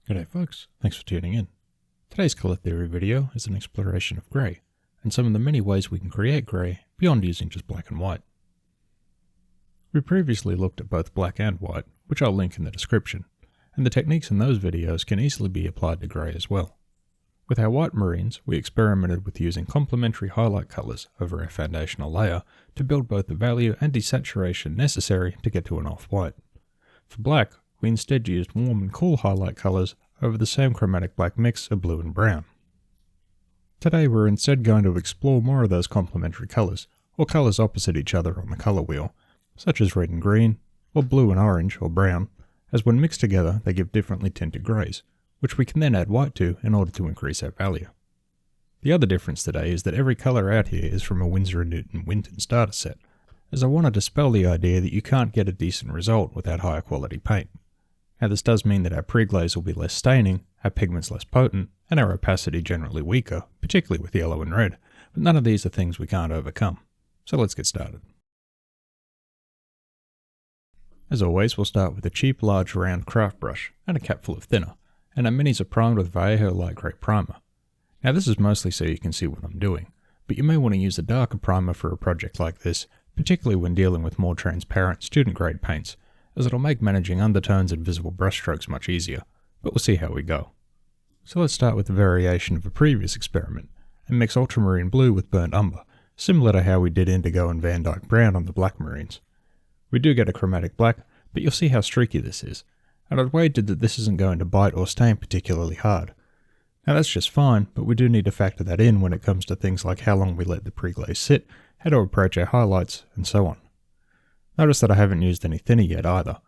G'day folks, thanks for tuning in. Today's colour theory video is an exploration of grey, and some of the many ways we can create grey beyond using just black and white. We previously looked at both black and white, which I'll link in the description, and the techniques in those videos can easily be applied to grey as well. With our white marines, we experimented with using complementary highlight colours over our foundational layer to build both the value and desaturation necessary to get to an off-white. For black, we instead used warm and cool highlight colours over the same chromatic black mix of blue and brown. Today we're instead going to explore more of those complementary colours, or colours opposite each other on the colour wheel, such as red and green, or blue and orange or brown, as when mixed together they give differently tinted greys, which we can then add white to in order to increase our value. The other difference today is that every colour out here is from a Winsor & Newton Winton starter set, as I want to dispel the idea that you can't get a decent result without higher quality paint. Now this does mean that our pre-glaze will be less staining, our pigments less potent, and our opacity generally weaker, particularly with yellow and red, but none of these are things we can't overcome. So let's get started. As always, we'll start with a cheap large round craft brush and a cap full of thinner, and our minis are primed with Vallejo light grey primer. Now this is mostly so you can see what I'm doing, but you may want to use a darker primer for a project like this, particularly when dealing with more transparent student grade paints, as it'll make managing undertones and visible brushstrokes much easier, but we'll see how we go. So let's start with a variation of a previous experiment, and mix ultramarine blue with burnt umber, similar to how we did indigo and Van Dyke brown on the black marines. We do get a chromatic black, but you'll see how streaky this is, and I'd wagered that this isn't going to bite or stain particularly hard. Now that's just fine, but we do need to factor that in when it comes to things like how long we let the pre-glaze sit, how to approach our highlights, and so on. Notice that I haven't used any thinner yet either.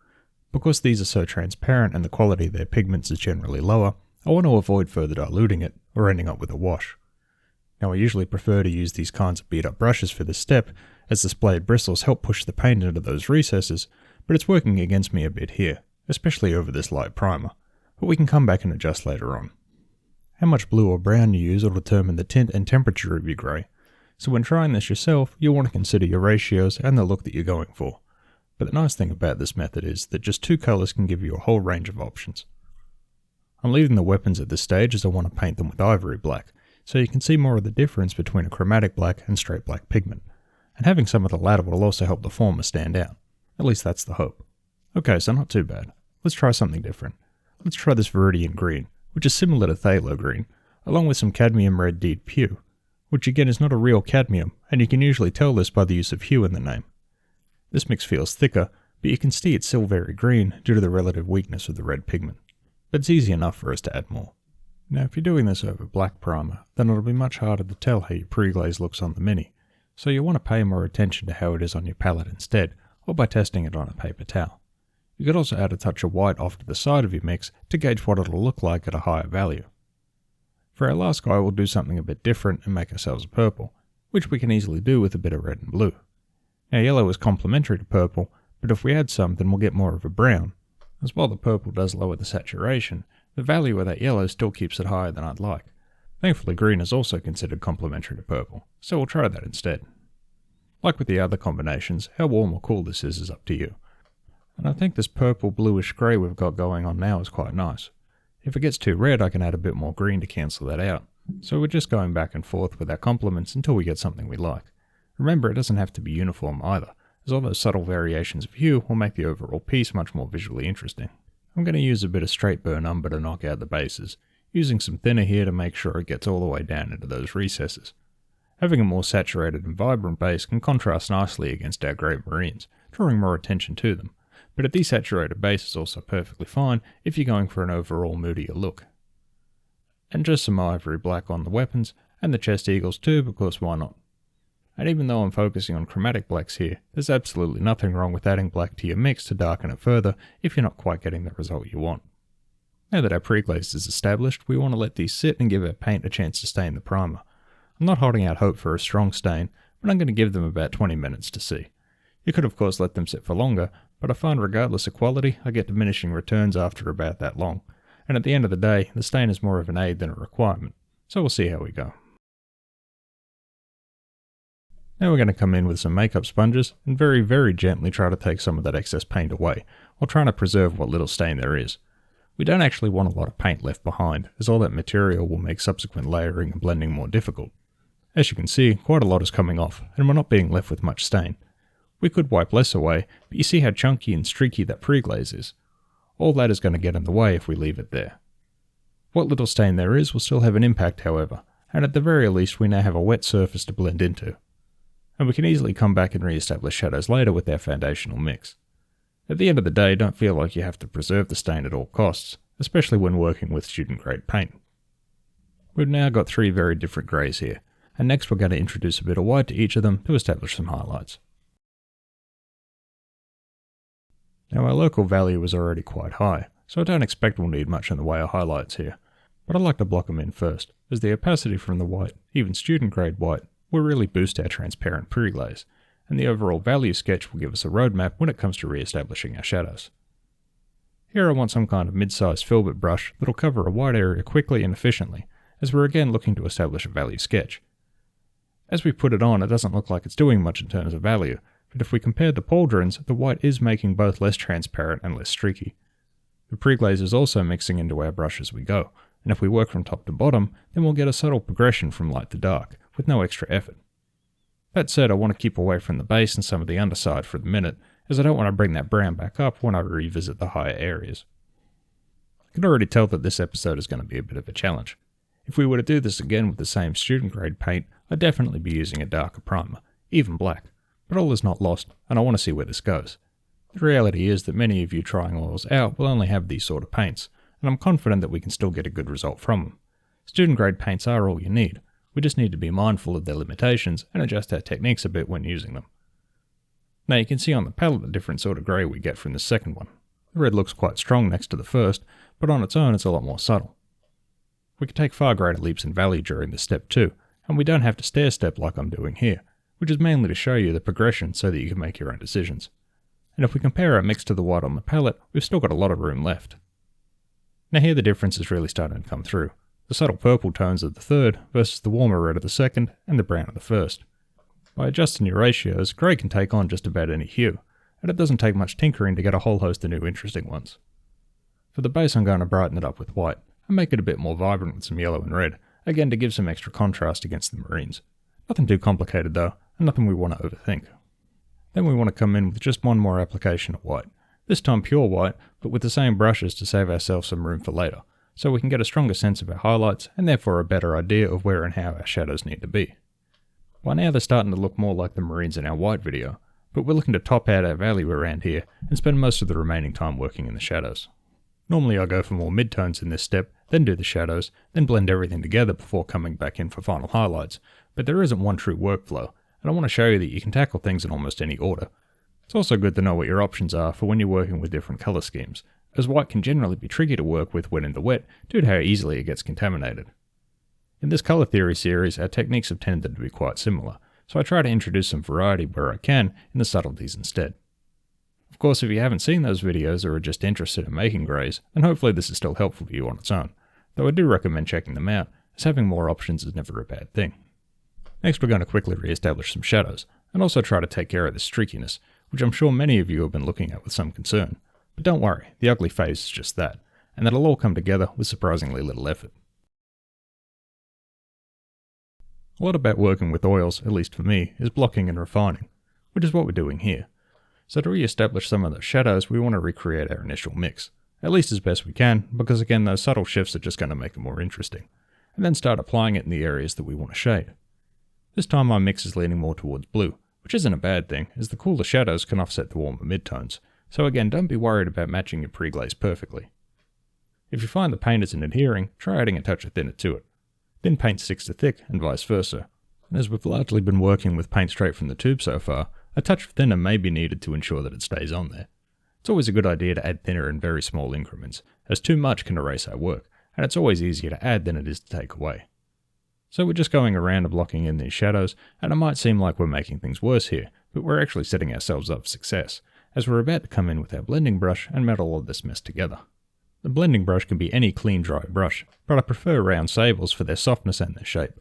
Because these are so transparent and the quality of their pigments is generally lower, I want to avoid further diluting it, or ending up with a wash. Now I usually prefer to use these kinds of beat up brushes for this step, as the splayed bristles help push the paint into those recesses, but it's working against me a bit here, especially over this light primer, but we can come back and adjust later on. How much blue or brown you use will determine the tint and temperature of your grey, so when trying this yourself, you'll want to consider your ratios and the look that you're going for. But the nice thing about this method is that just two colours can give you a whole range of options. I'm leaving the weapons at this stage as I want to paint them with ivory black, so you can see more of the difference between a chromatic black and straight black pigment, and having some of the latter will also help the former stand out. At least that's the hope. Okay, so not too bad. Let's try something different. Let's try this Viridian green, which is similar to phthalo green, along with some cadmium red Deed Pew, which again is not a real cadmium, and you can usually tell this by the use of hue in the name. This mix feels thicker, but you can see it's still very green due to the relative weakness of the red pigment, but it's easy enough for us to add more. Now if you're doing this over black primer, then it'll be much harder to tell how your pre-glaze looks on the mini, so you'll want to pay more attention to how it is on your palette instead, or by testing it on a paper towel. You could also add a touch of white off to the side of your mix to gauge what it'll look like at a higher value. For our last guy, we'll do something a bit different and make ourselves a purple, which we can easily do with a bit of red and blue. Now yellow is complementary to purple, but if we add some then we'll get more of a brown, as while the purple does lower the saturation, the value of that yellow still keeps it higher than I'd like. Thankfully green is also considered complementary to purple, so we'll try that instead. Like with the other combinations, how warm or cool this is up to you. And I think this purple bluish grey we've got going on now is quite nice. If it gets too red, I can add a bit more green to cancel that out. So we're just going back and forth with our complements until we get something we like. Remember, it doesn't have to be uniform either, as all those subtle variations of hue will make the overall piece much more visually interesting. I'm going to use a bit of straight burn umber to knock out the bases, using some thinner here to make sure it gets all the way down into those recesses. Having a more saturated and vibrant base can contrast nicely against our grey marines, drawing more attention to them. But a desaturated base is also perfectly fine if you're going for an overall moodier look. And just some ivory black on the weapons, and the chest eagles too, because why not? And even though I'm focusing on chromatic blacks here, there's absolutely nothing wrong with adding black to your mix to darken it further if you're not quite getting the result you want. Now that our pre-glaze is established, we want to let these sit and give our paint a chance to stain the primer. I'm not holding out hope for a strong stain, but I'm going to give them about 20 minutes to see. You could of course let them sit for longer, but I find regardless of quality, I get diminishing returns after about that long, and at the end of the day, the stain is more of an aid than a requirement, so we'll see how we go. Now we're going to come in with some makeup sponges and very gently try to take some of that excess paint away, while trying to preserve what little stain there is. We don't actually want a lot of paint left behind, as all that material will make subsequent layering and blending more difficult. As you can see, quite a lot is coming off, and we're not being left with much stain. We could wipe less away, but you see how chunky and streaky that pre-glaze is. All that is going to get in the way if we leave it there. What little stain there is will still have an impact, however, and at the very least we now have a wet surface to blend into. And we can easily come back and re-establish shadows later with our foundational mix. At the end of the day, don't feel like you have to preserve the stain at all costs, especially when working with student-grade paint. We've now got 3 very different greys here, and next we're going to introduce a bit of white to each of them to establish some highlights. Now our local value is already quite high, so I don't expect we'll need much in the way of highlights here, but I like to block them in first, as the opacity from the white, even student-grade white, will really boost our transparent pre-glaze, and the overall value sketch will give us a roadmap when it comes to re-establishing our shadows. Here I want some kind of mid-sized filbert brush that'll cover a wide area quickly and efficiently, as we're again looking to establish a value sketch. As we put it on, it doesn't look like it's doing much in terms of value, but if we compare the pauldrons, the white is making both less transparent and less streaky. The pre-glaze is also mixing into our brush as we go, and if we work from top to bottom, then we'll get a subtle progression from light to dark, with no extra effort. That said, I want to keep away from the base and some of the underside for the minute, as I don't want to bring that brown back up when I revisit the higher areas. I can already tell that this episode is going to be a bit of a challenge. If we were to do this again with the same student grade paint, I'd definitely be using a darker primer, even black, but all is not lost, and I want to see where this goes. The reality is that many of you trying oils out will only have these sort of paints, and I'm confident that we can still get a good result from them. Student grade paints are all you need. We just need to be mindful of their limitations and adjust our techniques a bit when using them. Now you can see on the palette the different sort of grey we get from the second one. The red looks quite strong next to the first, but on its own it's a lot more subtle. We can take far greater leaps in value during this step too, and we don't have to stair step like I'm doing here, which is mainly to show you the progression so that you can make your own decisions. And if we compare our mix to the white on the palette, we've still got a lot of room left. Now here the difference is really starting to come through. The subtle purple tones of the third versus the warmer red of the second and the brown of the first. By adjusting your ratios, grey can take on just about any hue, and it doesn't take much tinkering to get a whole host of new interesting ones. For the base I'm going to brighten it up with white, and make it a bit more vibrant with some yellow and red, again to give some extra contrast against the marines. Nothing too complicated though, and nothing we want to overthink. Then we want to come in with just one more application of white, this time pure white, but with the same brushes to save ourselves some room for later, so we can get a stronger sense of our highlights and therefore a better idea of where and how our shadows need to be. By now they're starting to look more like the marines in our white video, but we're looking to top out our value around here and spend most of the remaining time working in the shadows. Normally I go for more midtones in this step, then do the shadows, then blend everything together before coming back in for final highlights, but there isn't one true workflow, and I want to show you that you can tackle things in almost any order. It's also good to know what your options are for when you're working with different colour schemes, as white can generally be tricky to work with when in the wet due to how easily it gets contaminated. In this colour theory series, our techniques have tended to be quite similar, so I try to introduce some variety where I can in the subtleties instead. Of course, if you haven't seen those videos or are just interested in making greys, then hopefully this is still helpful to you on its own, though I do recommend checking them out, as having more options is never a bad thing. Next we're going to quickly re-establish some shadows, and also try to take care of this streakiness, which I'm sure many of you have been looking at with some concern. But don't worry, the ugly phase is just that, and that'll all come together with surprisingly little effort. A lot about working with oils, at least for me, is blocking and refining, which is what we're doing here. So to re-establish some of those shadows, we want to recreate our initial mix, at least as best we can, because again those subtle shifts are just going to make it more interesting, and then start applying it in the areas that we want to shade. This time my mix is leaning more towards blue, which isn't a bad thing, as the cooler shadows can offset the warmer midtones, so again don't be worried about matching your pre-glaze perfectly. If you find the paint isn't adhering, try adding a touch of thinner to it. Thin paint sticks to thick, and vice versa. And as we've largely been working with paint straight from the tube so far, a touch of thinner may be needed to ensure that it stays on there. It's always a good idea to add thinner in very small increments, as too much can erase our work, and it's always easier to add than it is to take away. So we're just going around and blocking in these shadows, and it might seem like we're making things worse here, but we're actually setting ourselves up for success, as we're about to come in with our blending brush and melt all of this mess together. The blending brush can be any clean dry brush, but I prefer round sables for their softness and their shape.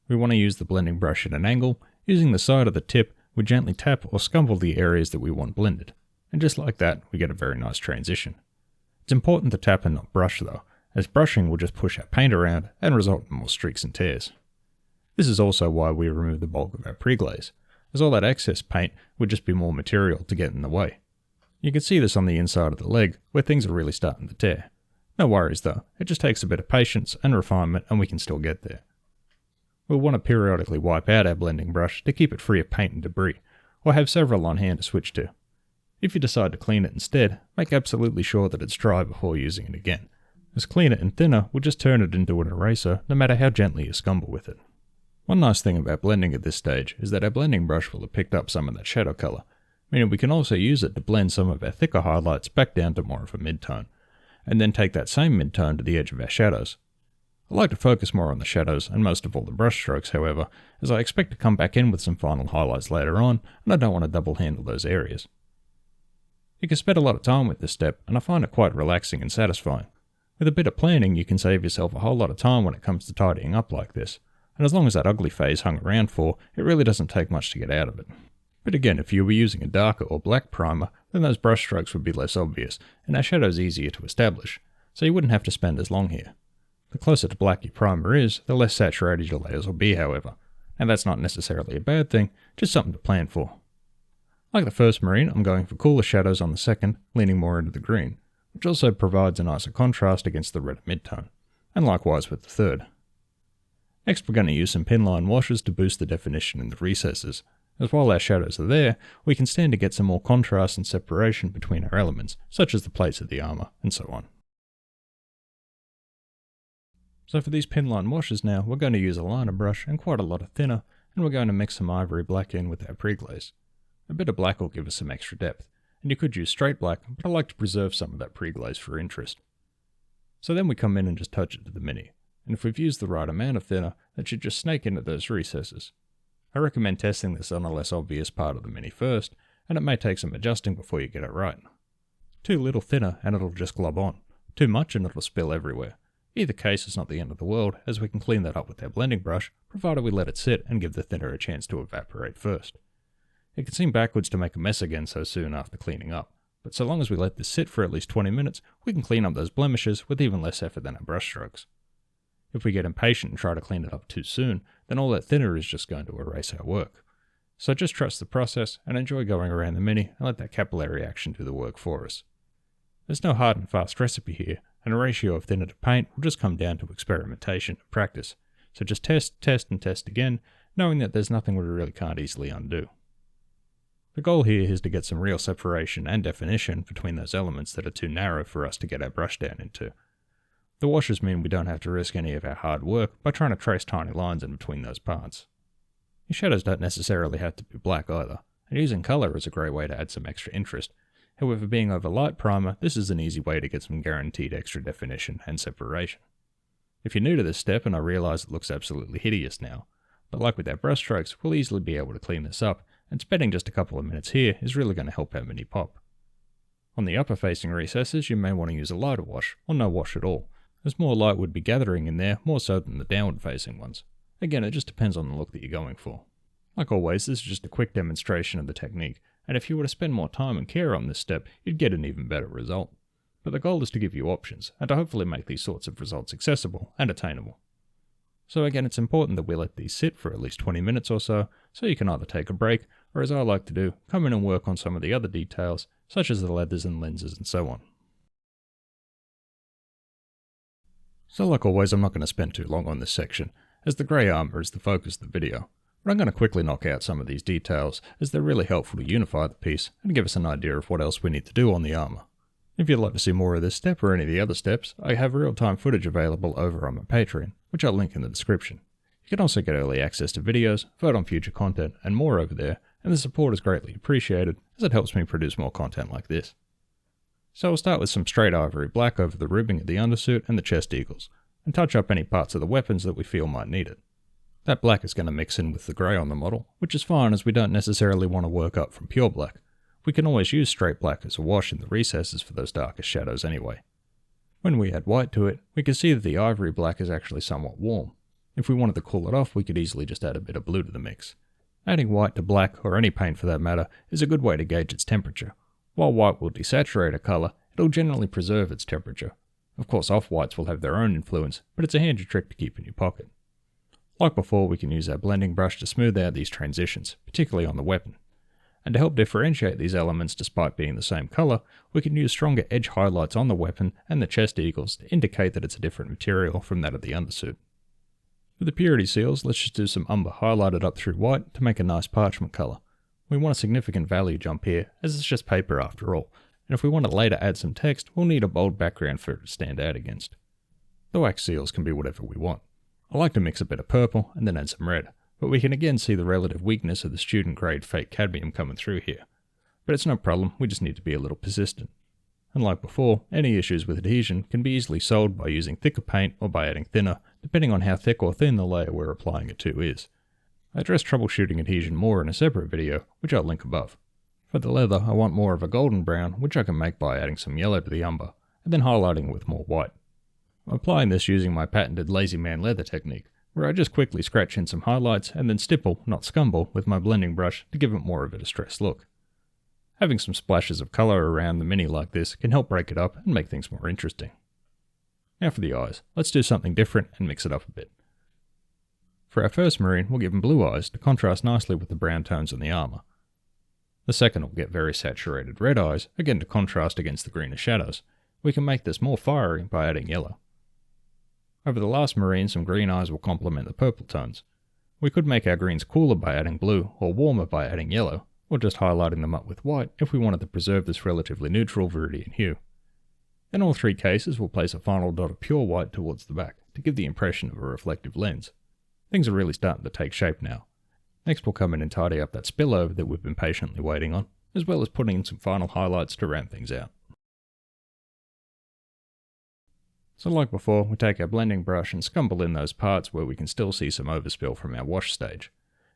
We want to use the blending brush at an angle, using the side of the tip, we gently tap or scumble the areas that we want blended, and just like that we get a very nice transition. It's important to tap and not brush though, as brushing will just push our paint around and result in more streaks and tears. This is also why we remove the bulk of our pre-glaze, as all that excess paint would just be more material to get in the way. You can see this on the inside of the leg, where things are really starting to tear. No worries though, it just takes a bit of patience and refinement and we can still get there. We'll want to periodically wipe out our blending brush to keep it free of paint and debris, or have several on hand to switch to. If you decide to clean it instead, make absolutely sure that it's dry before using it again, as cleaner and thinner will just turn it into an eraser no matter how gently you scumble with it. One nice thing about blending at this stage is that our blending brush will have picked up some of that shadow colour, meaning we can also use it to blend some of our thicker highlights back down to more of a mid-tone, and then take that same mid-tone to the edge of our shadows. I like to focus more on the shadows and most of all the brush strokes, however, as I expect to come back in with some final highlights later on, and I don't want to double handle those areas. You can spend a lot of time with this step, and I find it quite relaxing and satisfying. With a bit of planning, you can save yourself a whole lot of time when it comes to tidying up like this, and as long as that ugly phase hung around for, it really doesn't take much to get out of it. But again, if you were using a darker or black primer, then those brush strokes would be less obvious, and our shadows easier to establish, so you wouldn't have to spend as long here. The closer to black your primer is, the less saturated your layers will be, however, and that's not necessarily a bad thing, just something to plan for. Like the first marine, I'm going for cooler shadows on the second, leaning more into the green, which also provides a nicer contrast against the redder mid-tone, and likewise with the third. Next we're going to use some pinline washes to boost the definition in the recesses, as while our shadows are there, we can stand to get some more contrast and separation between our elements, such as the plates of the armour, and so on. So for these pinline washes now, we're going to use a liner brush and quite a lot of thinner, and we're going to mix some ivory black in with our pre-glaze. A bit of black will give us some extra depth, and you could use straight black, but I like to preserve some of that pre-glaze for interest. So then we come in and just touch it to the mini, and if we've used the right amount of thinner, that should just snake into those recesses. I recommend testing this on a less obvious part of the mini first, and it may take some adjusting before you get it right. Too little thinner and it'll just glob on, too much and it'll spill everywhere. Either case is not the end of the world, as we can clean that up with our blending brush, provided we let it sit and give the thinner a chance to evaporate first. It can seem backwards to make a mess again so soon after cleaning up, but so long as we let this sit for at least 20 minutes, we can clean up those blemishes with even less effort than our brush strokes. If we get impatient and try to clean it up too soon, then all that thinner is just going to erase our work. So just trust the process and enjoy going around the mini and let that capillary action do the work for us. There's no hard and fast recipe here, and a ratio of thinner to paint will just come down to experimentation and practice. So just test, and test again, knowing that there's nothing we really can't easily undo. The goal here is to get some real separation and definition between those elements that are too narrow for us to get our brush down into. The washes mean we don't have to risk any of our hard work by trying to trace tiny lines in between those parts. Your shadows don't necessarily have to be black either, and using colour is a great way to add some extra interest. However, being over light primer, this is an easy way to get some guaranteed extra definition and separation. If you're new to this step, and I realise it looks absolutely hideous now, but like with our brush strokes, we'll easily be able to clean this up, and spending just a couple of minutes here is really going to help our mini pop. On the upper facing recesses, you may want to use a lighter wash, or no wash at all, as more light would be gathering in there more so than the downward facing ones. Again, it just depends on the look that you're going for. Like always, this is just a quick demonstration of the technique, and if you were to spend more time and care on this step, you'd get an even better result. But the goal is to give you options, and to hopefully make these sorts of results accessible and attainable. So again, it's important that we let these sit for at least 20 minutes or so you can either take a break, or as I like to do, come in and work on some of the other details, such as the leathers and lenses and so on. So like always, I'm not going to spend too long on this section, as the grey armour is the focus of the video, but I'm going to quickly knock out some of these details, as they're really helpful to unify the piece and give us an idea of what else we need to do on the armour. If you'd like to see more of this step or any of the other steps, I have real-time footage available over on my Patreon, which I'll link in the description. You can also get early access to videos, vote on future content, and more over there, and the support is greatly appreciated, as it helps me produce more content like this. So I'll start with some straight ivory black over the ribbing of the undersuit and the chest eagles, and touch up any parts of the weapons that we feel might need it. That black is going to mix in with the grey on the model, which is fine as we don't necessarily want to work up from pure black. We can always use straight black as a wash in the recesses for those darkest shadows anyway. When we add white to it, we can see that the ivory black is actually somewhat warm. If we wanted to cool it off, we could easily just add a bit of blue to the mix. Adding white to black, or any paint for that matter, is a good way to gauge its temperature. While white will desaturate a colour, it'll generally preserve its temperature. Of course, off-whites will have their own influence, but it's a handy trick to keep in your pocket. Like before, we can use our blending brush to smooth out these transitions, particularly on the weapon. And to help differentiate these elements despite being the same colour, we can use stronger edge highlights on the weapon and the chest eagles to indicate that it's a different material from that of the undersuit. For the purity seals, let's just do some umber highlighted up through white to make a nice parchment colour. We want a significant value jump here, as it's just paper after all, and if we want to later add some text, we'll need a bold background for it to stand out against. The wax seals can be whatever we want. I like to mix a bit of purple and then add some red, but we can again see the relative weakness of the student grade fake cadmium coming through here. But it's no problem, we just need to be a little persistent. And like before, any issues with adhesion can be easily solved by using thicker paint or by adding thinner, depending on how thick or thin the layer we're applying it to is. I address troubleshooting adhesion more in a separate video, which I'll link above. For the leather, I want more of a golden brown, which I can make by adding some yellow to the umber, and then highlighting it with more white. I'm applying this using my patented lazy man leather technique, where I just quickly scratch in some highlights and then stipple, not scumble, with my blending brush to give it more of a distressed look. Having some splashes of colour around the mini like this can help break it up and make things more interesting. Now for the eyes, let's do something different and mix it up a bit. For our first marine, we'll give him blue eyes to contrast nicely with the brown tones on the armour. The second will get very saturated red eyes, again to contrast against the greener shadows. We can make this more fiery by adding yellow. Over the last marine, some green eyes will complement the purple tones. We could make our greens cooler by adding blue, or warmer by adding yellow, or just highlighting them up with white if we wanted to preserve this relatively neutral viridian hue. In all three cases, we'll place a final dot of pure white towards the back, to give the impression of a reflective lens. Things are really starting to take shape now. Next we'll come in and tidy up that spillover that we've been patiently waiting on, as well as putting in some final highlights to round things out. So like before, we take our blending brush and scumble in those parts where we can still see some overspill from our wash stage.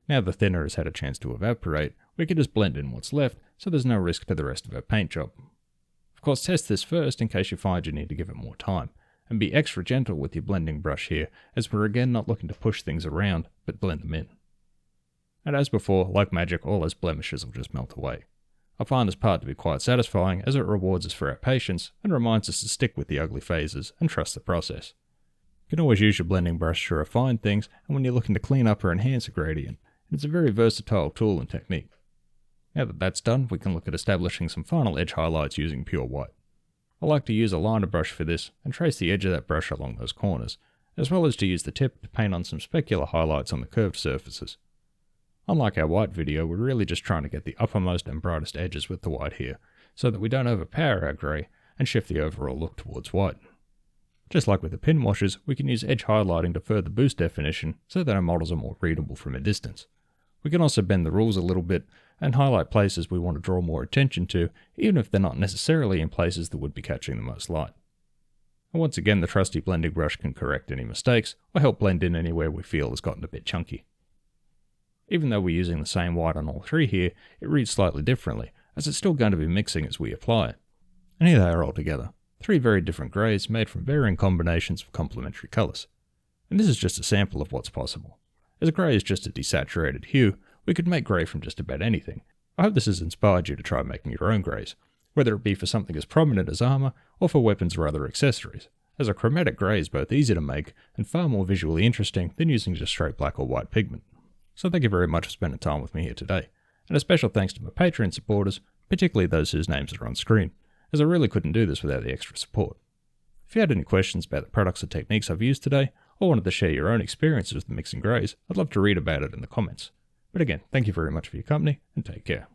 Now the thinner has had a chance to evaporate, we can just blend in what's left so there's no risk to the rest of our paint job. Of course, test this first in case you find you need to give it more time, and be extra gentle with your blending brush here, as we're again not looking to push things around, but blend them in. And as before, like magic, all those blemishes will just melt away. I find this part to be quite satisfying as it rewards us for our patience and reminds us to stick with the ugly phases and trust the process. You can always use your blending brush to refine things and when you're looking to clean up or enhance a gradient, and it's a very versatile tool and technique. Now that that's done, we can look at establishing some final edge highlights using pure white. I like to use a liner brush for this and trace the edge of that brush along those corners, as well as to use the tip to paint on some specular highlights on the curved surfaces. Unlike our white video, we're really just trying to get the uppermost and brightest edges with the white here, so that we don't overpower our grey and shift the overall look towards white. Just like with the pin washes, we can use edge highlighting to further boost definition so that our models are more readable from a distance. We can also bend the rules a little bit and highlight places we want to draw more attention to, even if they're not necessarily in places that would be catching the most light. And once again, the trusty blending brush can correct any mistakes or help blend in anywhere we feel has gotten a bit chunky. Even though we're using the same white on all three here, it reads slightly differently, as it's still going to be mixing as we apply it. And here they are all together, three very different greys made from varying combinations of complementary colours. And this is just a sample of what's possible. As grey is just a desaturated hue, we could make grey from just about anything. I hope this has inspired you to try making your own greys, whether it be for something as prominent as armour or for weapons or other accessories, as a chromatic grey is both easy to make and far more visually interesting than using just straight black or white pigment. So thank you very much for spending time with me here today, and a special thanks to my Patreon supporters, particularly those whose names are on screen, as I really couldn't do this without the extra support. If you had any questions about the products or techniques I've used today, or wanted to share your own experiences with mixing greys, I'd love to read about it in the comments. But again, thank you very much for your company, and take care.